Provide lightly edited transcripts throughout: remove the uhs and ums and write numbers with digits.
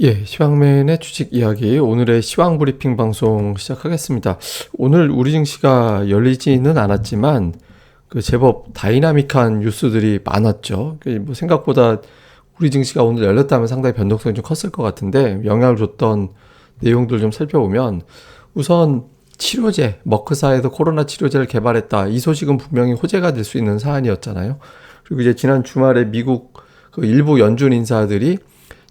예, 시황맨의 주식 이야기, 오늘의 시황 브리핑 방송 시작하겠습니다. 오늘 우리 증시가 열리지는 않았지만, 제법 다이나믹한 뉴스들이 많았죠. 뭐 생각보다 우리 증시가 오늘 열렸다면 상당히 변동성이 좀 컸을 것 같은데, 영향을 줬던 내용들 좀 살펴보면, 우선 치료제, 머크사에서 코로나 치료제를 개발했다. 이 소식은 분명히 호재가 될 수 있는 사안이었잖아요. 그리고 이제 지난 주말에 미국 그 일부 연준 인사들이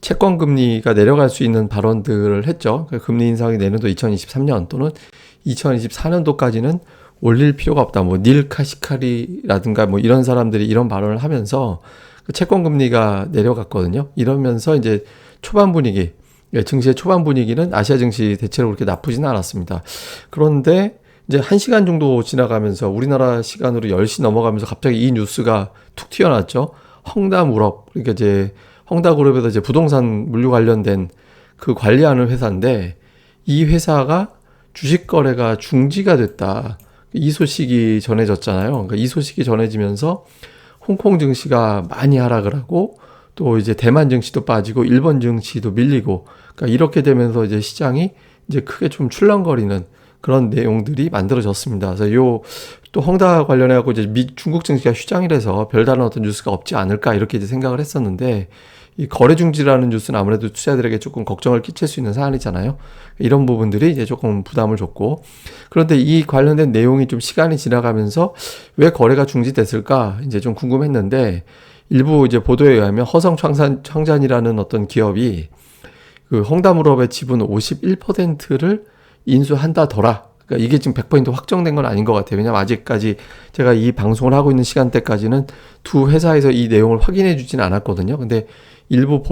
채권 금리가 내려갈 수 있는 발언들을 했죠. 금리 인상이 내년도 2023년 또는 2024년도까지는 올릴 필요가 없다. 뭐 닐 카시카리라든가 뭐 이런 사람들이 이런 발언을 하면서 채권 금리가 내려갔거든요. 이러면서 이제 초반 분위기, 증시의 초반 분위기는 아시아 증시 대체로 그렇게 나쁘지는 않았습니다. 그런데 이제 1시간 정도 지나가면서 우리나라 시간으로 10시 넘어가면서 갑자기 이 뉴스가 툭 튀어나왔죠. 헝다물업, 그러니까 이제 헝다그룹에서 이제 부동산 물류 관련된 그 관리하는 회사인데, 이 회사가 주식 거래가 중지가 됐다. 이 소식이 전해졌잖아요. 그러니까 이 소식이 전해지면서 홍콩 증시가 많이 하락을 하고, 또 이제 대만 증시도 빠지고 일본 증시도 밀리고, 그러니까 이렇게 되면서 이제 시장이 이제 크게 좀 출렁거리는 그런 내용들이 만들어졌습니다. 그래서 또 헝다 관련해 갖고 이제 중국 증시가 휴장이라서 별다른 어떤 뉴스가 없지 않을까 이렇게 이제 생각을 했었는데, 이 거래 중지라는 뉴스는 아무래도 투자자들에게 조금 걱정을 끼칠 수 있는 사안이잖아요. 이런 부분들이 이제 조금 부담을 줬고, 그런데 이 관련된 내용이 좀 시간이 지나가면서 왜 거래가 중지됐을까 이제 좀 궁금했는데, 일부 이제 보도에 의하면 허성청산이라는 어떤 기업이 그 헝다물업의 지분 51%를 인수한다더라. 그러니까 이게 지금 100% 확정된 건 아닌 것 같아요. 왜냐면 아직까지 제가 이 방송을 하고 있는 시간대까지는 두 회사에서 이 내용을 확인해 주지는 않았거든요. 근데 일부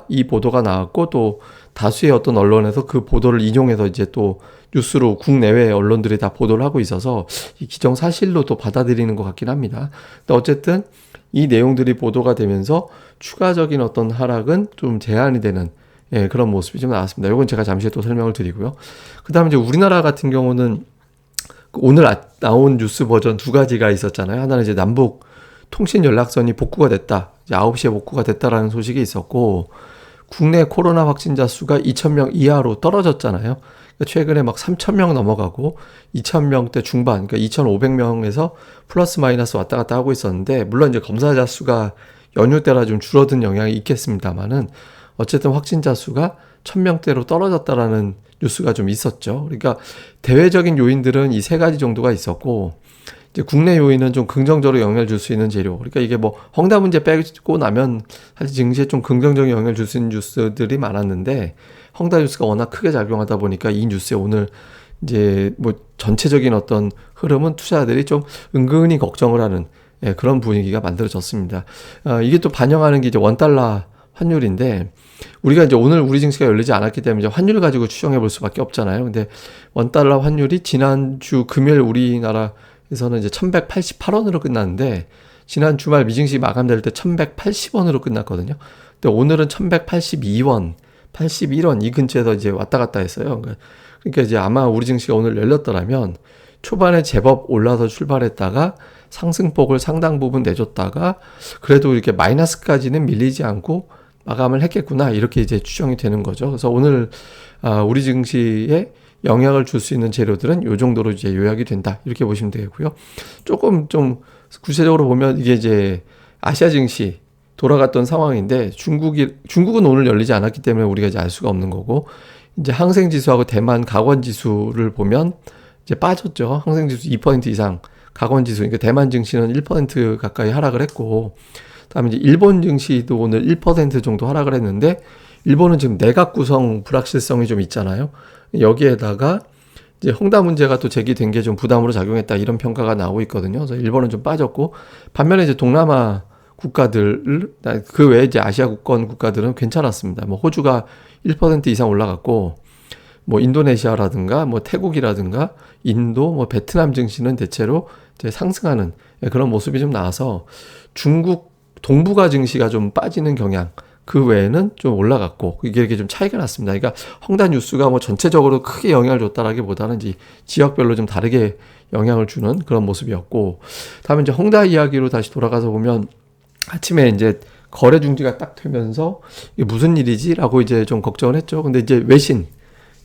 이 보도가 나왔고, 또 다수의 어떤 언론에서 그 보도를 인용해서 이제 또 뉴스로 국내외 언론들이 다 보도를 하고 있어서 이 기정사실로 또 받아들이는 것 같긴 합니다. 근데 어쨌든 이 내용들이 보도가 되면서 추가적인 어떤 하락은 좀 제한이 되는, 예, 그런 모습이 좀 나왔습니다. 이건 제가 잠시 또 설명을 드리고요. 그 다음에 이제 우리나라 같은 경우는 오늘 나온 뉴스 버전 두 가지가 있었잖아요. 하나는 이제 남북 통신 연락선이 복구가 됐다. 이제 9시에 복구가 됐다라는 소식이 있었고, 국내 코로나 확진자 수가 2,000명 이하로 떨어졌잖아요. 그러니까 최근에 막 3,000명 넘어가고 2,000명대 중반, 그러니까 2,500명에서 플러스 마이너스 왔다 갔다 하고 있었는데, 물론 이제 검사자 수가 연휴 때라 좀 줄어든 영향이 있겠습니다만은 어쨌든 확진자 수가 1,000명대로 떨어졌다라는 뉴스가 좀 있었죠. 그러니까 대외적인 요인들은 이 세 가지 정도가 있었고, 이제 국내 요인은 좀 긍정적으로 영향을 줄 수 있는 재료. 그러니까 이게 뭐 헝다 문제 빼고 나면 사실 증시에 좀 긍정적인 영향을 줄 수 있는 뉴스들이 많았는데, 헝다 뉴스가 워낙 크게 작용하다 보니까 이 뉴스에 오늘 이제 뭐 전체적인 어떤 흐름은 투자자들이 좀 은근히 걱정을 하는, 예, 그런 분위기가 만들어졌습니다. 이게 또 반영하는 게 이제 원달러 환율인데, 우리가 이제 오늘 우리 증시가 열리지 않았기 때문에 이제 환율 가지고 추정해 볼 수밖에 없잖아요. 근데 원달러 환율이 지난주 금요일 우리나라에서는 이제 1188원으로 끝났는데, 지난 주말 미증시 마감될 때 1180원으로 끝났거든요. 근데 오늘은 1182원, 81원 이 근처에서 이제 왔다 갔다 했어요. 그러니까 이제 아마 우리 증시가 오늘 열렸더라면 초반에 제법 올라서 출발했다가 상승폭을 상당 부분 내줬다가 그래도 이렇게 마이너스까지는 밀리지 않고 마감을 했겠구나, 이렇게 이제 추정이 되는 거죠. 그래서 오늘 우리 증시에 영향을 줄 수 있는 재료들은 이 정도로 이제 요약이 된다, 이렇게 보시면 되겠고요. 조금 좀 구체적으로 보면 이게 이제 아시아 증시 돌아갔던 상황인데, 중국은 오늘 열리지 않았기 때문에 우리가 이제 알 수가 없는 거고, 이제 항생지수하고 대만 가건지수를 보면 이제 빠졌죠. 항생지수 2% 이상, 가건지수, 그러니까 대만 증시는 1% 가까이 하락을 했고, 다음에 이제 일본 증시도 오늘 1% 정도 하락을 했는데, 일본은 지금 내각 구성 불확실성이 좀 있잖아요. 여기에다가 이제 헝다 문제가 또 제기된 게 좀 부담으로 작용했다, 이런 평가가 나오고 있거든요. 그래서 일본은 좀 빠졌고, 반면에 이제 동남아 국가들, 그 외에 이제 아시아권 국가들은 괜찮았습니다. 뭐 호주가 1% 이상 올라갔고, 뭐 인도네시아라든가 뭐 태국이라든가 인도, 뭐 베트남 증시는 대체로 이제 상승하는, 그런 모습이 좀 나와서 중국 동북아 증시가 좀 빠지는 경향, 그 외에는 좀 올라갔고, 이게 좀 차이가 났습니다. 그러니까 헝다 뉴스가 뭐 전체적으로 크게 영향을 줬다라기보다는 이제 지역별로 좀 다르게 영향을 주는 그런 모습이었고, 다음에 이제 헝다 이야기로 다시 돌아가서 보면, 아침에 이제 거래 중지가 딱 되면서 이게 무슨 일이지라고 이제 좀 걱정을 했죠. 근데 이제 외신,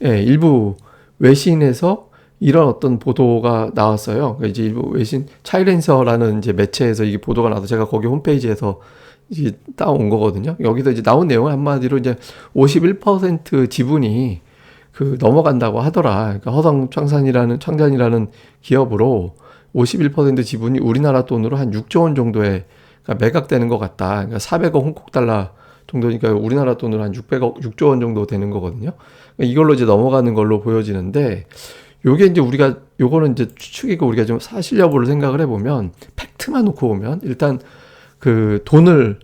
일부 외신에서 이런 어떤 보도가 나왔어요. 그러니까 이제 일부 외신 차이랜서라는 이제 매체에서 이게 보도가 나서 제가 거기 홈페이지에서 이제 따온 거거든요. 여기서 이제 나온 내용은 한마디로 이제 51% 지분이 그 넘어간다고 하더라. 그러니까 허성 창산이라는 기업으로 51% 지분이 우리나라 돈으로 한 6조 원 정도에 그러니까 매각되는 것 같다. 그러니까 400억 홍콩 달러 정도니까 우리나라 돈으로 한 6조 원 정도 되는 거거든요. 그러니까 이걸로 이제 넘어가는 걸로 보여지는데 요게 이제 요거는 이제 추측이고 우리가 좀 사실 여부를 생각을 해보면 팩트만 놓고 보면 일단 그 돈을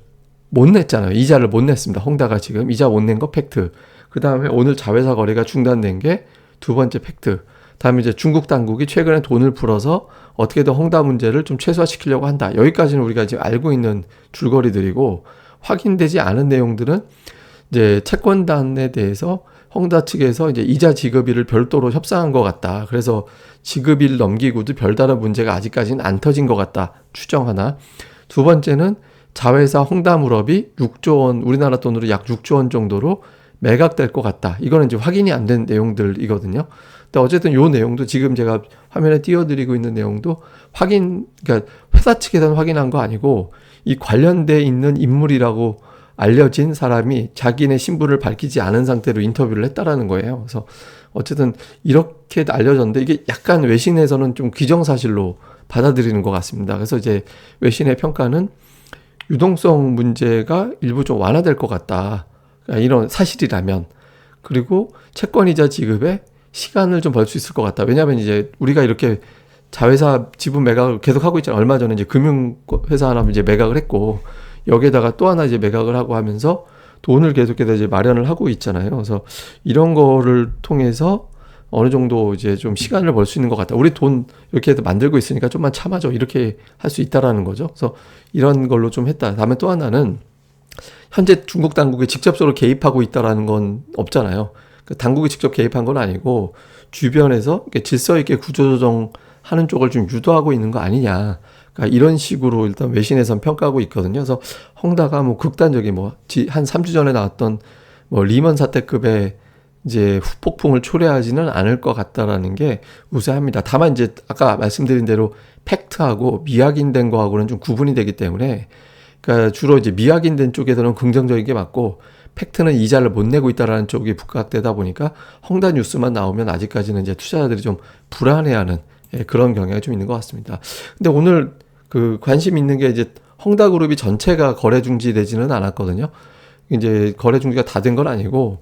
못 냈잖아요. 이자를 못 냈습니다. 헝다가 지금 이자 못 낸 거 팩트. 그 다음에 오늘 자회사 거래가 중단된 게 두 번째 팩트. 다음에 이제 중국 당국이 최근에 돈을 풀어서 어떻게든 헝다 문제를 좀 최소화시키려고 한다. 여기까지는 우리가 지금 알고 있는 줄거리들이고 확인되지 않은 내용들은 이제 채권단에 대해서 헝다 측에서 이제 이자 지급일을 별도로 협상한 것 같다. 그래서 지급일 넘기고도 별다른 문제가 아직까지는 안 터진 것 같다. 추정 하나. 두 번째는 자회사 헝다물업이 6조 원, 우리나라 돈으로 약 6조 원 정도로 매각될 것 같다. 이거는 이제 확인이 안 된 내용들이거든요. 근데 어쨌든 요 내용도 지금 제가 화면에 띄워드리고 있는 내용도 그러니까 회사 측에서는 확인한 거 아니고 이 관련돼 있는 인물이라고 알려진 사람이 자기네 신분을 밝히지 않은 상태로 인터뷰를 했다라는 거예요. 그래서 어쨌든 이렇게 알려졌는데 이게 약간 외신에서는 좀 기정사실로 받아들이는 것 같습니다. 그래서 이제 외신의 평가는 유동성 문제가 일부 좀 완화될 것 같다. 그러니까 이런 사실이라면. 그리고 채권이자 지급에 시간을 좀 벌 수 있을 것 같다. 왜냐하면 이제 우리가 이렇게 자회사 지분 매각을 계속 하고 있잖아요. 얼마 전에 이제 금융회사 하나 이제 매각을 했고 여기에다가 또 하나 이제 매각을 하고 하면서 돈을 계속해서 이제 마련을 하고 있잖아요. 그래서 이런 거를 통해서 어느 정도 이제 좀 시간을 벌 수 있는 것 같다. 우리 돈 이렇게 해서 만들고 있으니까 좀만 참아줘. 이렇게 할 수 있다라는 거죠. 그래서 이런 걸로 좀 했다. 다음에 또 하나는 현재 중국 당국이 직접적으로 개입하고 있다라는 건 없잖아요. 그 당국이 직접 개입한 건 아니고 주변에서 질서 있게 구조조정하는 쪽을 좀 유도하고 있는 거 아니냐. 그러니까 이런 식으로 일단 외신에선 평가하고 있거든요. 그래서 헝다가 뭐 극단적인 한 3주 전에 나왔던 리먼 사태급의 이제 후폭풍을 초래하지는 않을 것 같다라는 게 우세합니다. 다만 이제 아까 말씀드린 대로 팩트하고 미확인된 거하고는 좀 구분이 되기 때문에 그러니까 주로 이제 미확인된 쪽에서는 긍정적인 게 맞고 팩트는 이자를 못 내고 있다라는 쪽이 부각되다 보니까 헝다 뉴스만 나오면 아직까지는 이제 투자자들이 좀 불안해하는 그런 경향이 좀 있는 것 같습니다. 근데 오늘 그 관심 있는 게 이제 헝다 그룹이 전체가 거래 중지되지는 않았거든요. 이제 거래 중지가 다 된 건 아니고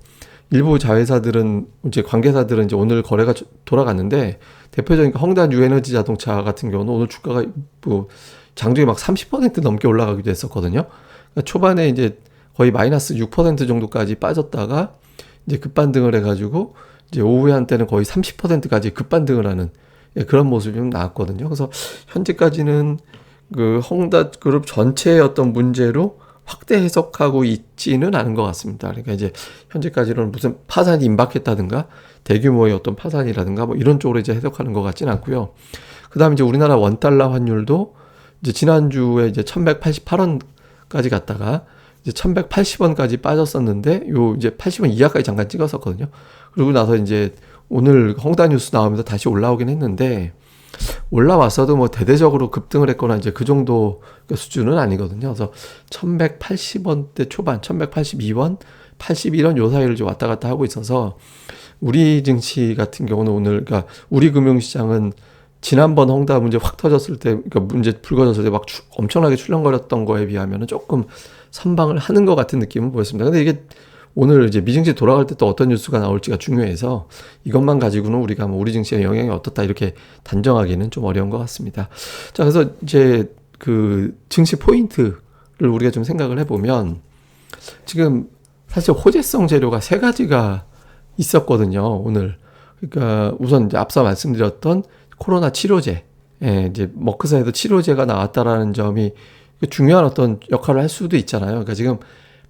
일부 자회사들은 이제 관계사들은 이제 오늘 거래가 돌아갔는데 대표적인 헝다 뉴에너지 자동차 같은 경우는 오늘 주가가 뭐 장중에 막 30% 넘게 올라가기도 했었거든요. 그러니까 초반에 이제 거의 마이너스 6% 정도까지 빠졌다가 이제 급반등을 해가지고 이제 오후에 한때는 거의 30%까지 급반등을 하는 그런 모습이 좀 나왔거든요. 그래서 현재까지는 그 헝다 그룹 전체의 어떤 문제로 확대 해석하고 있지는 않은 것 같습니다. 그러니까 이제 현재까지는 무슨 파산이 임박했다든가 대규모의 어떤 파산이라든가 뭐 이런 쪽으로 이제 해석하는 것 같지는 않고요. 그 다음에 이제 우리나라 원달러 환율도 이제 지난주에 이제 1188원까지 갔다가 이제 1180원까지 빠졌었는데 요 이제 80원 이하까지 잠깐 찍었었거든요. 그러고 나서 이제 오늘 헝다 뉴스 나오면서 다시 올라오긴 했는데 올라왔어도 뭐 대대적으로 급등을 했거나 이제 그 정도 수준은 아니거든요. 그래서 1180원대 초반, 1182원, 81원 요 사이를 좀 왔다 갔다 하고 있어서 우리 증시 같은 경우는 오늘 그러니까 우리 금융시장은 지난번 헝다 문제 확 터졌을 때, 그러니까 문제 불거졌을 때 막 엄청나게 출렁거렸던 거에 비하면은 조금 선방을 하는 것 같은 느낌은 보였습니다. 근데 이게 오늘 이제 미증시 돌아갈 때 또 어떤 뉴스가 나올지가 중요해서 이것만 가지고는 우리가 뭐 우리 증시의 영향이 어떻다 이렇게 단정하기는 좀 어려운 것 같습니다. 자, 그래서 이제 그 증시 포인트를 우리가 좀 생각을 해보면 지금 사실 호재성 재료가 세 가지가 있었거든요, 오늘. 그러니까 우선 이제 앞서 말씀드렸던 코로나 치료제, 이제 머크사에도 치료제가 나왔다라는 점이 중요한 어떤 역할을 할 수도 있잖아요. 그러니까 지금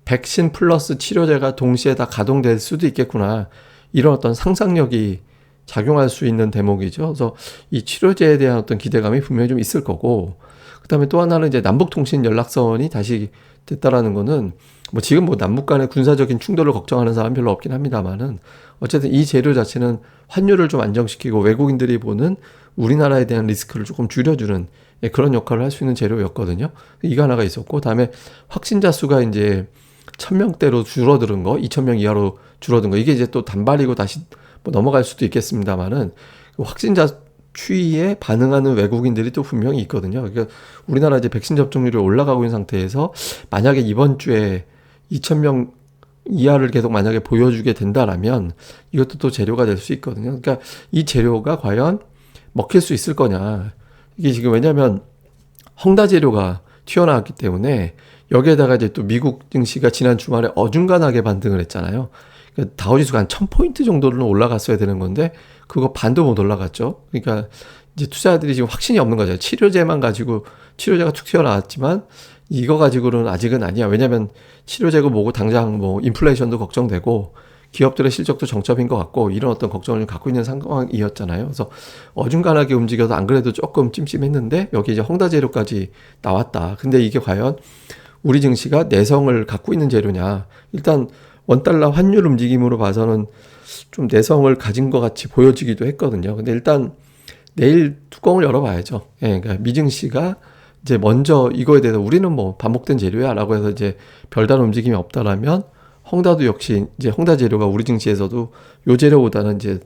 백신 플러스 치료제가 동시에 다 가동될 수도 있겠구나. 이런 어떤 상상력이 작용할 수 있는 대목이죠. 그래서 이 치료제에 대한 어떤 기대감이 분명히 좀 있을 거고, 그 다음에 또 하나는 이제 남북통신 연락선이 다시 됐다라는 거는 뭐 지금 뭐 남북 간의 군사적인 충돌을 걱정하는 사람 별로 없긴 합니다만은 어쨌든 이 재료 자체는 환율을 좀 안정시키고 외국인들이 보는 우리나라에 대한 리스크를 조금 줄여주는 그런 역할을 할 수 있는 재료였거든요. 이거 하나가 있었고, 다음에 확진자 수가 이제 1000명대로 줄어드는 거, 2000명 이하로 줄어든 거, 이게 이제 또 단발이고 다시 뭐 넘어갈 수도 있겠습니다만은 확진자 추이에 반응하는 외국인들이 또 분명히 있거든요. 그러니까 우리나라 이제 백신 접종률이 올라가고 있는 상태에서 만약에 이번 주에 2000명 이하를 계속 만약에 보여주게 된다라면 이것도 또 재료가 될 수 있거든요. 그러니까 이 재료가 과연 먹힐 수 있을 거냐. 이게 지금 왜냐면 헝다 재료가 튀어나왔기 때문에 여기에다가 이제 또 미국 증시가 지난 주말에 어중간하게 반등을 했잖아요. 그러니까 다우지수가 한 1000포인트 정도는 올라갔어야 되는 건데 그거 반도 못 올라갔죠. 그러니까 이제 투자자들이 지금 확신이 없는 거죠. 치료제만 가지고 치료제가 툭 튀어나왔지만 이거 가지고는 아직은 아니야. 왜냐면 치료제고 뭐고 당장 뭐 인플레이션도 걱정되고 기업들의 실적도 정점인 것 같고 이런 어떤 걱정을 갖고 있는 상황이었잖아요. 그래서 어중간하게 움직여서 안 그래도 조금 찜찜했는데 여기 이제 헝다 재료까지 나왔다. 근데 이게 과연 우리 증시가 내성을 갖고 있는 재료냐. 일단 원달러 환율 움직임으로 봐서는 좀 내성을 가진 것 같이 보여지기도 했거든요. 근데 일단 내일 뚜껑을 열어봐야죠. 예, 그러니까 미증시가 이제 먼저 이거에 대해서 우리는 뭐 반복된 재료야 라고 해서 이제 별다른 움직임이 없다라면 헝다도 역시 이제 헝다 재료가 우리 증시에서도 요 재료보다는 이제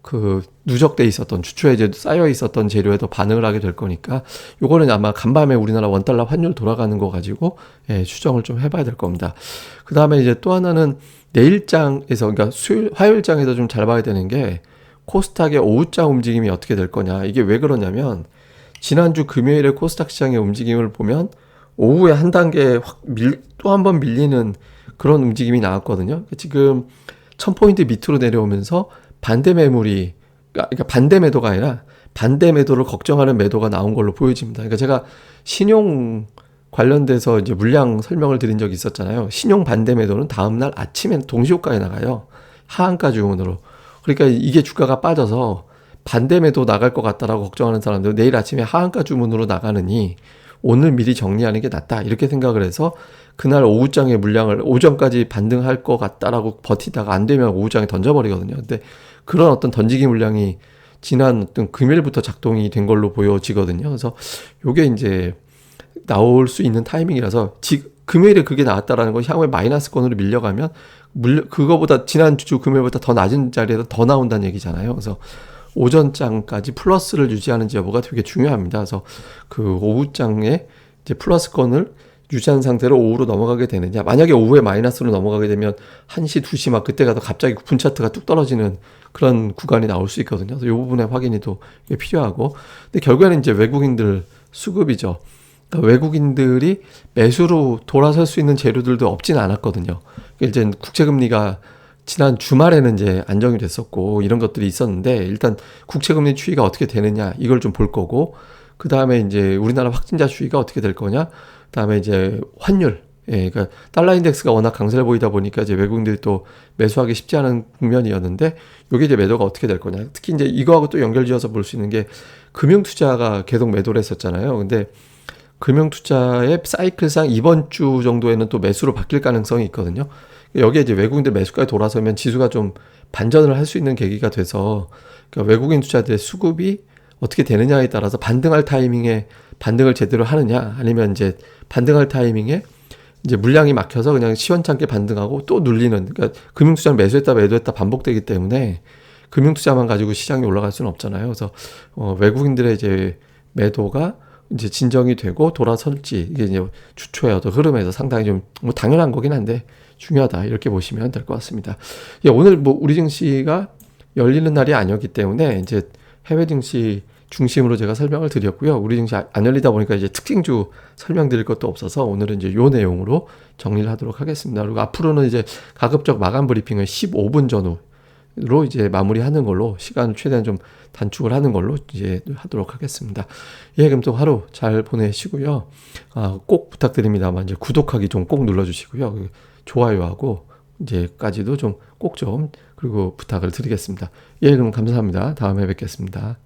그 누적돼 있었던 주초에 이제 쌓여 있었던 재료에 더 반응을 하게 될 거니까 요거는 아마 간밤에 우리나라 원달러 환율 돌아가는 거 가지고 추정을 좀 해봐야 될 겁니다. 그 다음에 이제 또 하나는 내일장에서 그러니까 화요일장에서 좀 잘 봐야 되는 게 코스닥의 오후장 움직임이 어떻게 될 거냐. 이게 왜 그러냐면 지난주 금요일에 코스닥 시장의 움직임을 보면 오후에 한 단계 또 한 번 밀리는 그런 움직임이 나왔거든요. 지금 1000포인트 밑으로 내려오면서 반대 매물이, 그러니까 반대 매도가 아니라 반대 매도를 걱정하는 매도가 나온 걸로 보여집니다. 그러니까 제가 신용 관련돼서 이제 물량 설명을 드린 적이 있었잖아요. 신용 반대 매도는 다음날 아침에 동시효과에 나가요. 하한가 주문으로. 그러니까 이게 주가가 빠져서 반대 매도 나갈 것 같다라고 걱정하는 사람들 내일 아침에 하한가 주문으로 나가느니 오늘 미리 정리하는 게 낫다 이렇게 생각을 해서 그날 오후장에 물량을 오전까지 반등할 것 같다라고 버티다가 안 되면 오후장에 던져버리거든요. 근데 그런 어떤 던지기 물량이 지난 어떤 금요일부터 작동이 된 걸로 보여지거든요. 그래서 요게 이제 나올 수 있는 타이밍이라서 금요일에 그게 나왔다라는 건 향후에 마이너스권으로 밀려가면 그거보다 지난주 금요일보다 더 낮은 자리에서 더 나온다는 얘기잖아요. 그래서 오전장까지 플러스를 유지하는지 여부가 되게 중요합니다. 그래서 그 오후장에 이제 플러스권을 유지한 상태로 오후로 넘어가게 되느냐. 만약에 오후에 마이너스로 넘어가게 되면 1시, 2시 막 그때 가서 갑자기 분 차트가 뚝 떨어지는 그런 구간이 나올 수 있거든요. 그래서 이 부분의 확인이 또 필요하고. 근데 결국에는 이제 외국인들 수급이죠. 그러니까 외국인들이 매수로 돌아설 수 있는 재료들도 없진 않았거든요. 이제 국채금리가 지난 주말에는 이제 안정이 됐었고 이런 것들이 있었는데 일단 국채금리 추이가 어떻게 되느냐 이걸 좀 볼 거고 그 다음에 이제 우리나라 확진자 추이가 어떻게 될 거냐 그 다음에 이제 환율 그러니까 달러 인덱스가 워낙 강세를 보이다 보니까 이제 외국인들이 또 매수하기 쉽지 않은 국면이었는데 요게 이제 매도가 어떻게 될 거냐 특히 이제 이거하고 또 연결지어서 볼 수 있는 게 금융투자가 계속 매도를 했었잖아요. 근데 금융투자의 사이클상 이번 주 정도에는 또 매수로 바뀔 가능성이 있거든요. 여기에 이제 외국인들 매수까지 돌아서면 지수가 좀 반전을 할 수 있는 계기가 돼서 그러니까 외국인 투자들의 수급이 어떻게 되느냐에 따라서 반등할 타이밍에 반등을 제대로 하느냐 아니면 이제 반등할 타이밍에 이제 물량이 막혀서 그냥 시원찮게 반등하고 또 눌리는 그러니까 금융투자는 매수했다 매도했다 반복되기 때문에 금융투자만 가지고 시장이 올라갈 수는 없잖아요. 그래서 외국인들의 이제 매도가 이제 진정이 되고 돌아설지 이게 이제 주초의 어떤 흐름에서 상당히 좀 뭐 당연한 거긴 한데 중요하다 이렇게 보시면 될 것 같습니다. 예, 오늘 뭐 우리 증시가 열리는 날이 아니었기 때문에 이제 해외 증시 중심으로 제가 설명을 드렸고요. 우리 증시 안 열리다 보니까 이제 특징주 설명드릴 것도 없어서 오늘은 이제 요 내용으로 정리를 하도록 하겠습니다. 그리고 앞으로는 이제 가급적 마감 브리핑을 15분 전후로 이제 마무리하는 걸로 시간을 최대한 좀 단축을 하는 걸로 이제 하도록 하겠습니다. 예, 그럼 또 하루 잘 보내시고요. 꼭 부탁드립니다만 이제 구독하기 좀 꼭 눌러주시고요. 좋아요하고 이제까지도 좀 꼭 좀 그리고 부탁을 드리겠습니다. 예, 그럼 감사합니다. 다음에 뵙겠습니다.